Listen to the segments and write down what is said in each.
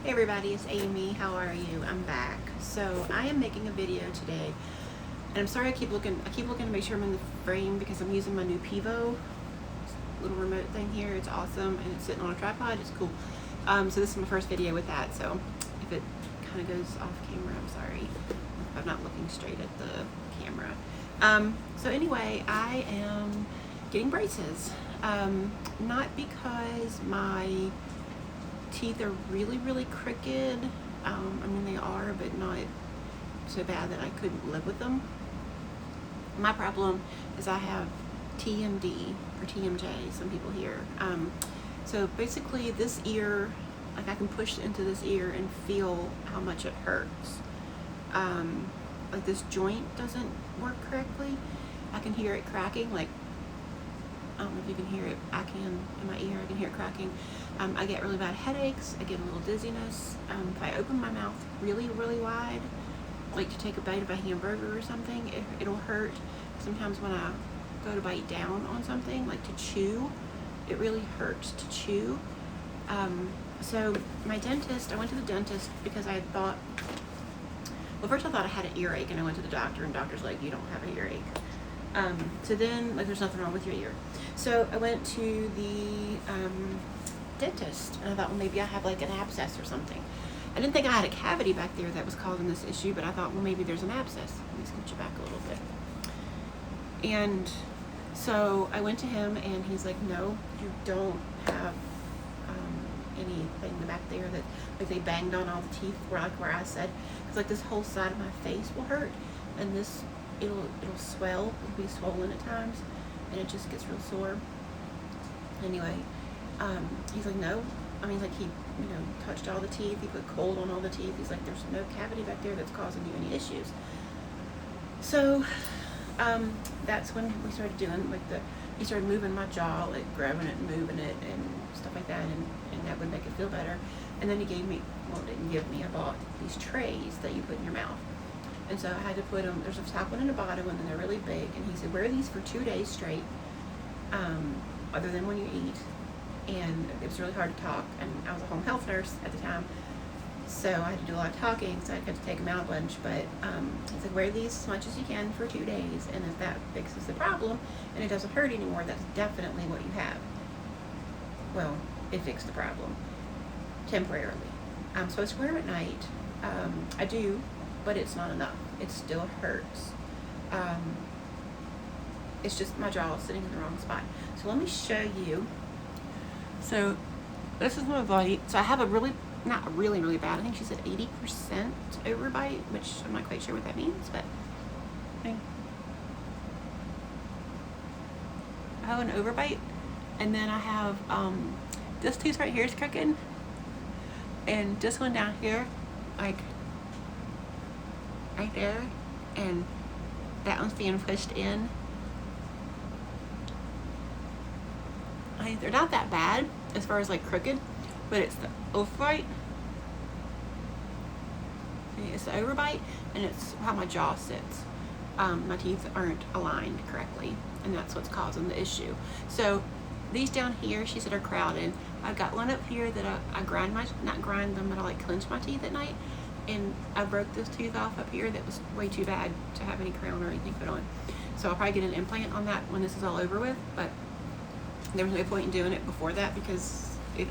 Hey everybody, it's Amy. How are you? I'm back. So I am making a video today, and I'm sorry I keep looking to make sure I'm in the frame because I'm using my new Pivo little remote thing here. It's awesome, and it's sitting on a tripod. It's cool. So this is my first video with that. So if it kind of goes off camera, I'm sorry. I'm not looking straight at the camera. So anyway, I am getting braces. Not because my teeth are really crooked. I mean, they are, but not so bad that I couldn't live with them. My problem is I have TMD or TMJ, some people hear. So basically this ear, like I can push into this ear and feel how much it hurts. Like this joint doesn't work correctly. I can hear it cracking, like I don't know if you can hear it. I can in my ear. I can hear it cracking. I get really bad headaches. I get a little dizziness. If I open my mouth really wide, like to take a bite of a hamburger or something, it'll hurt. Sometimes when I go to bite down on something, like to chew, it really hurts to chew. So my dentist, I went to the dentist because I thought, well, first I thought I had an earache, and I went to the doctor, and the doctor's like, you don't have an earache. So then, like, there's nothing wrong with your ear. So I went to the dentist, and I thought, well, maybe I have like an abscess or something. I didn't think I had a cavity back there that was causing this issue, but I thought, well, maybe there's an abscess. Let me scoot you back a little bit. And so I went to him, and he's like, no, you don't have anything back there that, like, they banged on all the teeth where I said, because like this whole side of my face will hurt, and this it'll swell, it'll be swollen at times, and it just gets real sore. Anyway, he's like, no. I mean, like, he, touched all the teeth. He put cold on all the teeth. He's like, there's no cavity back there that's causing you any issues. So, that's when we started doing, like, he started moving my jaw, like, grabbing it and moving it and stuff like that, and that would make it feel better. And then he gave me, well, didn't give me, I bought these trays that you put in your mouth. And so I had to put them, there's a top one and a bottom one, and they're really big. And he said, wear these for 2 days straight, other than when you eat. And it was really hard to talk, and I was a home health nurse at the time, so I had to do a lot of talking, so I had to take them out a bunch. But he said, wear these as much as you can for 2 days, and if that fixes the problem and it doesn't hurt anymore, that's definitely what you have. Well, it fixed the problem temporarily. I'm supposed to wear them at night. I do, but it's not enough. It still hurts. It's just my jaw is sitting in the wrong spot. So let me show you. So this is my bite. So I have a not really bad, I think she said 80% overbite, which I'm not quite sure what that means, but I have an overbite. And then I have this tooth right here is crooked, and this one down here, like right there, and that one's being pushed in. They're not that bad as far as like crooked, but it's the overbite. It's the overbite, and it's how my jaw sits. My teeth aren't aligned correctly, and that's what's causing the issue. So these down here, she said, are crowded. I've got one up here that I grind not grind them, but I like clench my teeth at night. And I broke this tooth off up here that was way too bad to have any crown or anything put on. So I'll probably get an implant on that when this is all over with, but there was no point in doing it before that, because if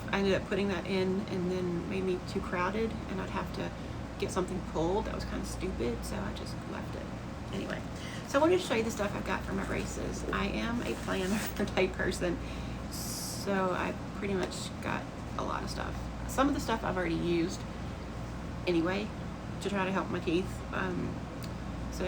I ended up putting that in and then made me too crowded and I'd have to get something pulled, that was kind of stupid, so I just left it. Anyway, so I wanted to show you the stuff I've got for my braces. I am a planner type person, so I pretty much got a lot of stuff. Some of the stuff I've already used anyway to try to help my teeth. So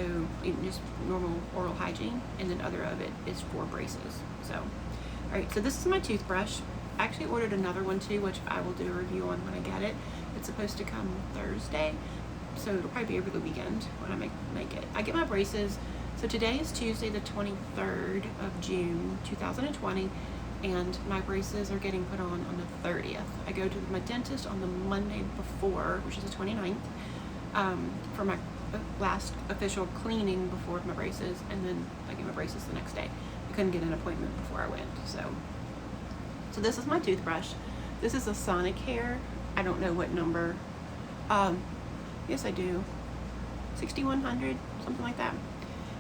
just normal oral hygiene, and then other of it is for braces. So, all right, so this is my toothbrush. I actually ordered another one too, which I will do a review on when I get it. It's supposed to come Thursday, so it'll probably be over the weekend when I make it. I get my braces. So today is Tuesday, the 23rd of June, 2020, and my braces are getting put on the 30th. I go to my dentist on the Monday before, which is the 29th, for my last official cleaning before my braces, and then I get my braces the next day. I couldn't get an appointment before I went, so this is my toothbrush. This is a Sonic hair. I don't know what number. Yes, I do. 6100, something like that.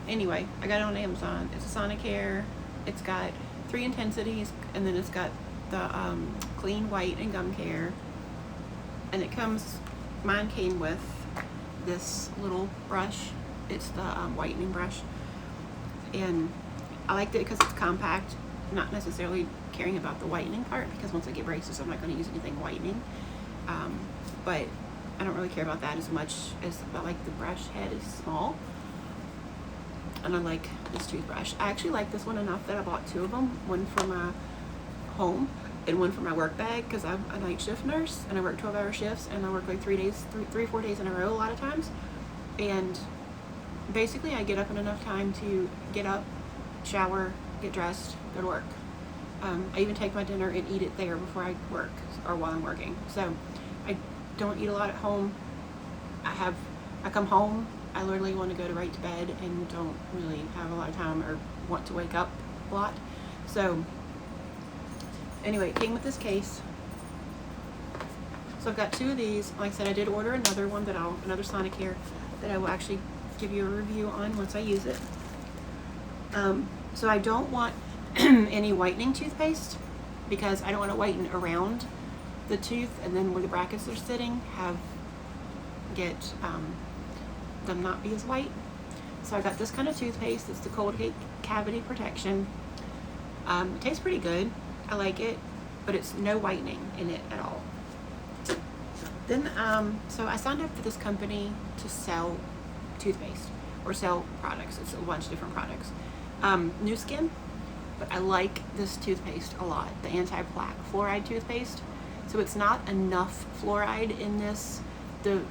Anyway, I got it on Amazon. It's a Sonic hair. It's got 3 intensities, and then it's got the clean white and gum care. And it comes, mine came with this little brush. It's the whitening brush. And I liked it because it's compact, not necessarily caring about the whitening part, because once I get braces, I'm not going to use anything whitening. But I don't really care about that as much as I like the brush head is small. And I like this toothbrush. I actually like this one enough that I bought 2 of them, one for my home and one for my work bag, because I'm a night shift nurse and I work 12-hour shifts, and I work like 3 or 4 days in a row a lot of times. And basically I get up in enough time to get up, shower, get dressed, go to work. I even take my dinner and eat it there before I work or while I'm working. So I don't eat a lot at home. I come home, I literally want to go right to bed and don't really have a lot of time or want to wake up a lot. So anyway, it came with this case. So I've got 2 of these. Like I said, I did order another one another Sonic hair that I will actually give you a review on once I use it. So I don't want any whitening toothpaste, because I don't want to whiten around the tooth, and then where the brackets are sitting get them not be as white. So I got this kind of toothpaste. It's the cold cavity protection. It tastes pretty good. I like it, but it's no whitening in it at all. Then so I signed up for this company to sell toothpaste or sell products. It's a bunch of different products. New Skin, but I like this toothpaste a lot, the anti-plaque fluoride toothpaste. So it's not enough fluoride in this. The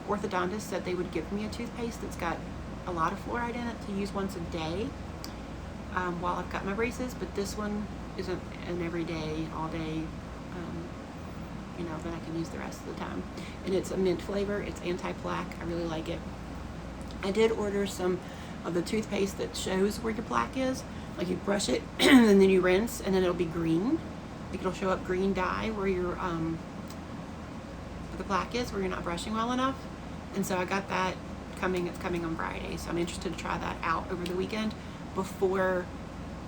orthodontist said they would give me a toothpaste that's got a lot of fluoride in it to use once a day while I've got my braces, but this one isn't an everyday, all day, you know, that I can use the rest of the time. And it's a mint flavor. It's anti-plaque. I really like it. I did order some of the toothpaste that shows where your plaque is. Like, you brush it and then you rinse, and then it'll be green. Like, it'll show up green dye where your the plaque is, where you're not brushing well enough. And so I got that coming. It's coming on Friday, so I'm interested to try that out over the weekend before,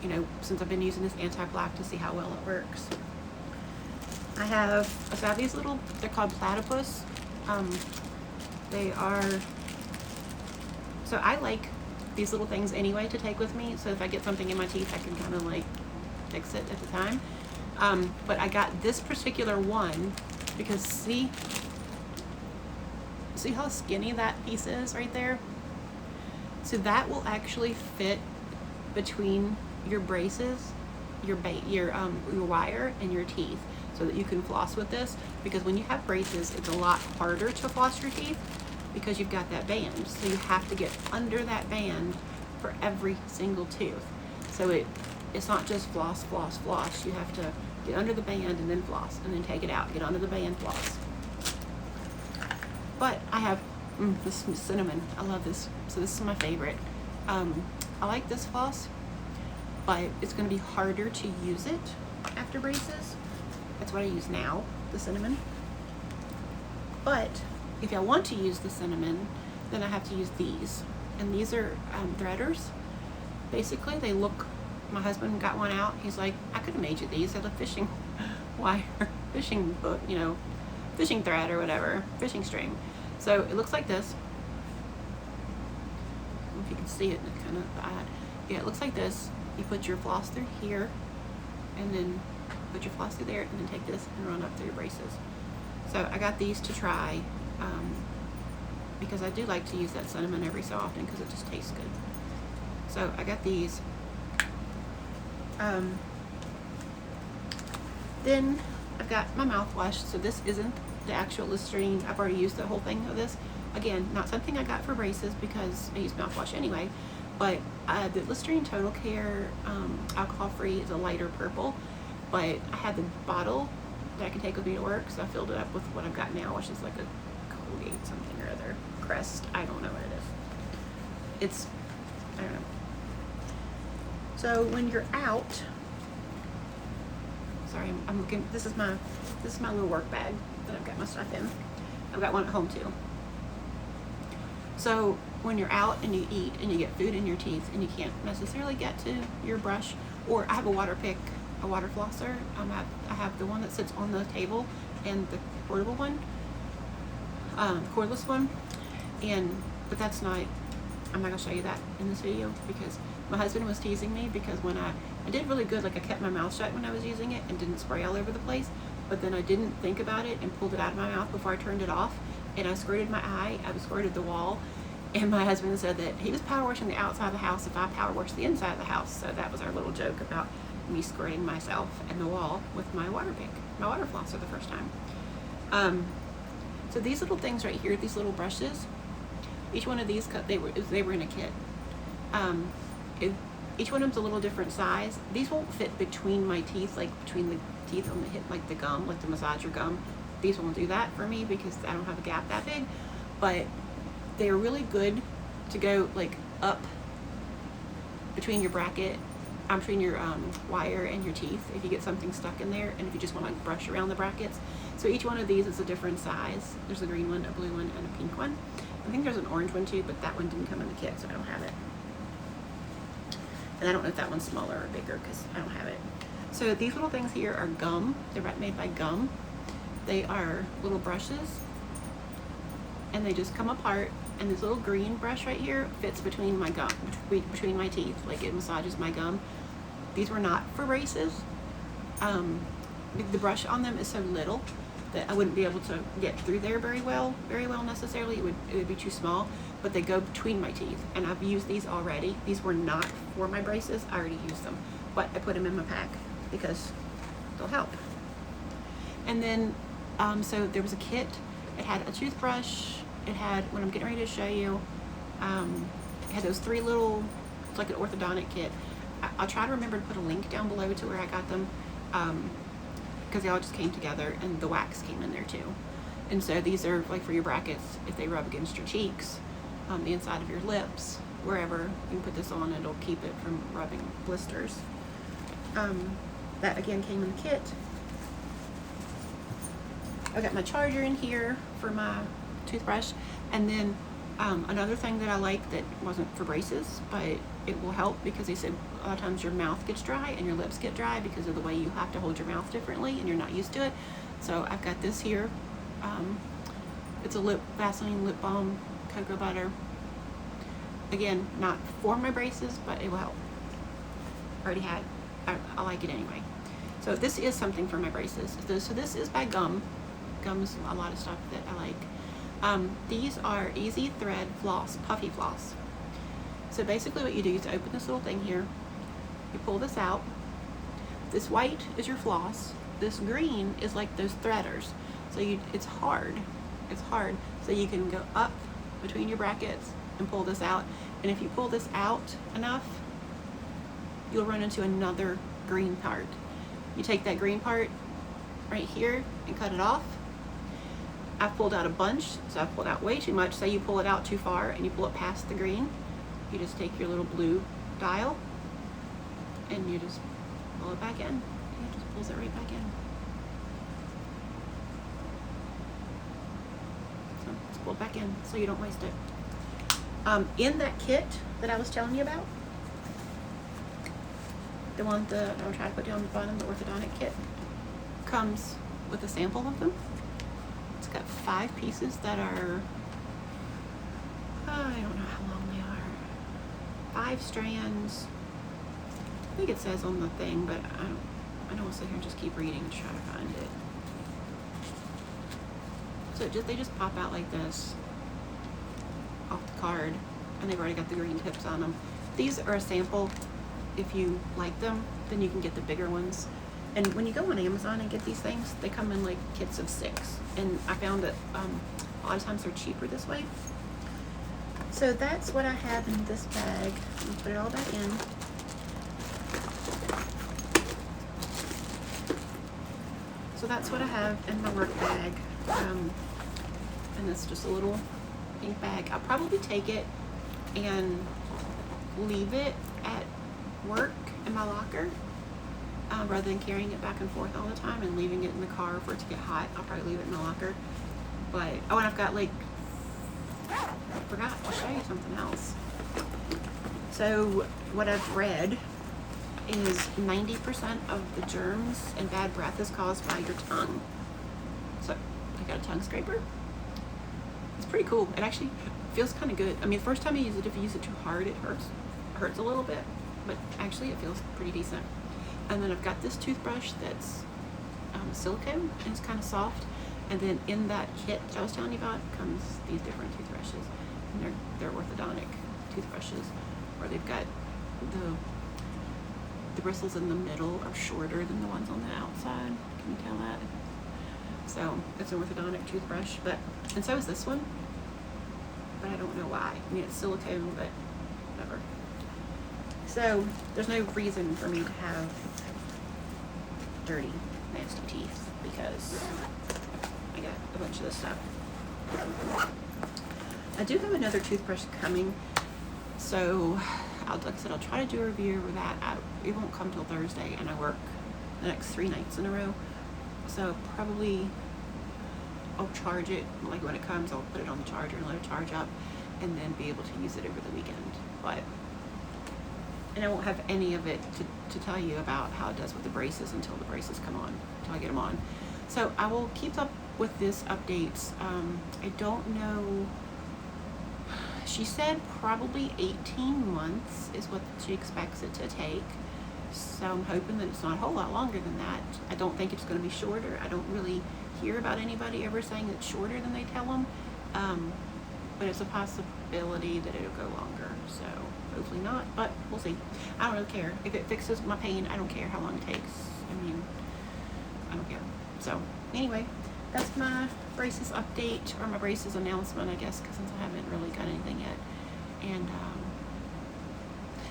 you know, since I've been using this anti-plaque, to see how well it works. I have these little, they're called platypus. They are, so I like these little things anyway to take with me, so if I get something in my teeth, I can kind of like fix it at the time. But I got this particular one because see how skinny that piece is right there? So that will actually fit between your braces, your wire, and your teeth, so that you can floss with this. Because when you have braces, it's a lot harder to floss your teeth because you've got that band. So you have to get under that band for every single tooth. So it's not just floss, floss, floss. You have to get under the band and then floss, and then take it out, get under the band, floss. But I have this cinnamon. I love this. So this is my favorite. I like this floss, but it's going to be harder to use it after braces. That's what I use now, the cinnamon. But if I want to use the cinnamon, then I have to use these. And these are threaders. Basically, they look, my husband got one out. He's like, I could have made you these. They're the fishing wire, fishing hook, you know, fishing thread or whatever, fishing string. So it looks like this. I don't know if you can see it, it's kind of bad. Yeah, it looks like this. You put your floss through here, and then put your floss through there, and then take this and run up through your braces. So I got these to try because I do like to use that cinnamon every so often because it just tastes good. So I got these. Then I've got my mouthwash. So this isn't the actual Listerine. I've already used the whole thing of this. Again, not something I got for braces because I use mouthwash anyway. But the Listerine Total Care alcohol-free is a lighter purple. But I had the bottle that I can take with me to work, so I filled it up with what I've got now, which is like a Colgate something or other. Crest, I don't know what it is. It's, I don't know. So when you're out, Sorry, I'm looking. This is my little work bag that I've got my stuff in. I've got one at home too. So when you're out and you eat and you get food in your teeth and you can't necessarily get to your brush, or I have a water pick, a water flosser. I have the one that sits on the table and the portable one, cordless one, but that's not. I'm not gonna show you that in this video because my husband was teasing me because when I did really good, like I kept my mouth shut when I was using it and didn't spray all over the place, but then I didn't think about it and pulled it out of my mouth before I turned it off, and I squirted my eye, I squirted the wall, and my husband said that he was power washing the outside of the house if I power washed the inside of the house. So that was our little joke about me squirting myself and the wall with my water pick, my water flosser the first time. So these little things right here, these little brushes, each one of these they were in a kit. Each one of them's a little different size. These won't fit between my teeth, like between the teeth on the hip, like the gum, like the massager gum. These won't do that for me because I don't have a gap that big, but they are really good to go like up between your bracket, between your wire and your teeth if you get something stuck in there, and if you just want to brush around the brackets. So each one of these is a different size. There's a green one, a blue one, and a pink one. I think there's an orange one too, but that one didn't come in the kit, so I don't have it. And I don't know if that one's smaller or bigger because I don't have it. So these little things here are gum. They're made by Gum. They are little brushes, and they just come apart. And this little green brush right here fits between my gum, between my teeth, like it massages my gum. These were not for braces. The brush on them is so little that I wouldn't be able to get through there very well necessarily. It would be too small, but they go between my teeth, and I've used these already. These were not for my braces. I already used them, but I put them in my pack because they'll help. And then, so there was a kit. It had a toothbrush. It had, what I'm getting ready to show you, it had those three little, it's like an orthodontic kit. I'll try to remember to put a link down below to where I got them, because they all just came together, and the wax came in there too. And so these are like for your brackets, if they rub against your cheeks, the inside of your lips, wherever, you can put this on and it'll keep it from rubbing blisters. That again came in the kit. I got my charger in here for my toothbrush, and then another thing that I like that wasn't for braces, but it will help because they said a lot of times your mouth gets dry and your lips get dry because of the way you have to hold your mouth differently and you're not used to it. So I've got this here. It's a Vaseline lip balm, cocoa butter. Again, not for my braces, but it will help. Already had. I like it anyway. So this is something for my braces. So this is by Gum. Gum's a lot of stuff that I like. These are Easy Thread Floss, Puffy Floss. So basically what you do is open this little thing here. You pull this out. This white is your floss. This green is like those threaders. So it's hard. It's hard. So you can go up between your brackets and pull this out. And if you pull this out enough, you'll run into another green part. You take that green part right here and cut it off. I've pulled out a bunch, so I've pulled out way too much. Say you pull it out too far and you pull it past the green, you just take your little blue dial and you just pull it back in. It just pulls it right back in. So it's pulled back in so you don't waste it. In that kit that I was telling you about, the one that I'll try to put down the bottom, the orthodontic kit, comes with a sample of them. It's got 5 pieces that are, I don't know how long they are. 5 strands. I think it says on the thing, but I don't want to sit here and just keep reading and try to find it. So they just pop out like this off the card, and they've already got the green tips on them. These are a sample. If you like them, then you can get the bigger ones. And when you go on Amazon and get these things, they come in like kits of 6. And I found that a lot of times they're cheaper this way. So that's what I have in this bag. I'm gonna put it all back in. So that's what I have in my work bag. And it's just a little pink bag. I'll probably take it and leave it at work in my locker rather than carrying it back and forth all the time and leaving it in the car for it to get hot. I'll probably leave it in the locker. But, oh, and I've got like, I forgot to show you something else. So what I've read is 90% of the germs and bad breath is caused by your tongue. So I got a tongue scraper. It's pretty cool. It actually feels kind of good. I mean, the first time I use it, if you use it too hard, it hurts a little bit, but actually it feels pretty decent. And then I've got this toothbrush that's silicone and it's kind of soft. And then in that kit that I was telling you about comes these different toothbrushes, and they're orthodontic toothbrushes, where they've got the bristles in the middle are shorter than the ones on the outside. Can you tell that? So it's an orthodontic toothbrush, and so is this one, but I don't know why. I mean, it's silicone, but whatever. So there's no reason for me to have dirty, nasty teeth because I got a bunch of this stuff. I do have another toothbrush coming, so like I said, I'll try to do a review of that. It won't come till Thursday, and I work the next 3 nights in a row, so probably I'll charge it, like when it comes I'll put it on the charger and let it charge up, and then be able to use it over the weekend. And I won't have any of it to tell you about how it does with the braces until the braces come on, until I get them on. So I will keep up with this updates. I don't know. She said probably 18 months is what she expects it to take. So I'm hoping that it's not a whole lot longer than that. I don't think it's going to be shorter. I don't really hear about anybody ever saying it's shorter than they tell them. But it's a possibility that it'll go longer. So hopefully not, but we'll see. I don't really care. If it fixes my pain, I don't care how long it takes. I mean, I don't care. So anyway, that's my braces update, or my braces announcement, I guess, because since I haven't really got anything yet. And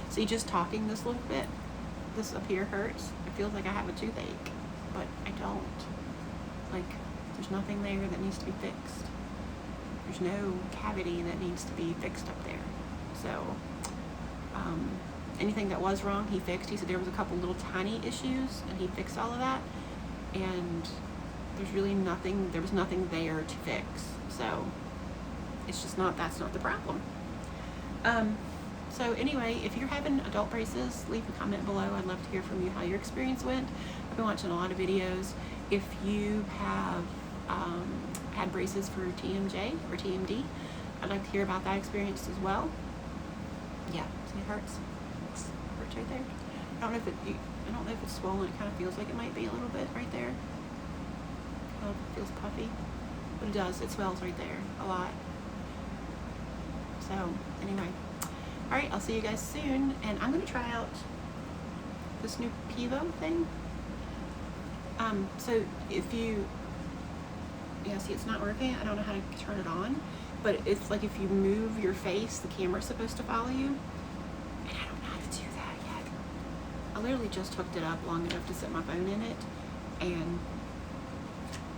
see, just talking this little bit, this up here hurts. It feels like I have a toothache, but I don't. Like, there's nothing there that needs to be fixed. There's no cavity that needs to be fixed up there. So anything that was wrong, he fixed. He said there was a couple little tiny issues, and he fixed all of that. And there's really nothing, there was nothing there to fix. So it's just not, that's not the problem. So anyway, if you're having adult braces, leave a comment below. I'd love to hear from you how your experience went. I've been watching a lot of videos. If you have had braces for TMJ or TMD, I'd like to hear about that experience as well. Yeah, see, it hurts. It hurts right there. I don't know if it's swollen. It kind of feels like it might be a little bit right there. It feels puffy, but it does. It swells right there a lot. So anyway, all right, I'll see you guys soon, and I'm going to try out this new Pivo thing. So if you, see, it's not working. I don't know how to turn it on, but it's like if you move your face, the camera's supposed to follow you, and I don't know how to do that yet. I literally just hooked it up long enough to set my phone in it and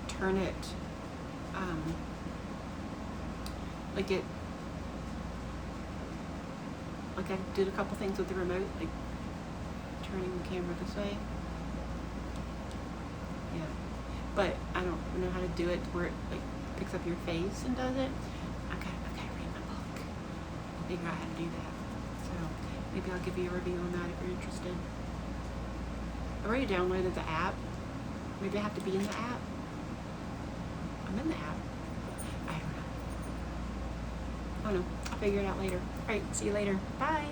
turn it, like I did a couple things with the remote, like turning the camera this way. Yeah, but I don't know how to do it where it like picks up your face and does it. I gotta read my book and figure out how to do that. So maybe I'll give you a review on that if you're interested. I already downloaded the app. Maybe I have to be in the app. I'm in the app. I don't know. I'll figure it out later. All right, see you later. Bye.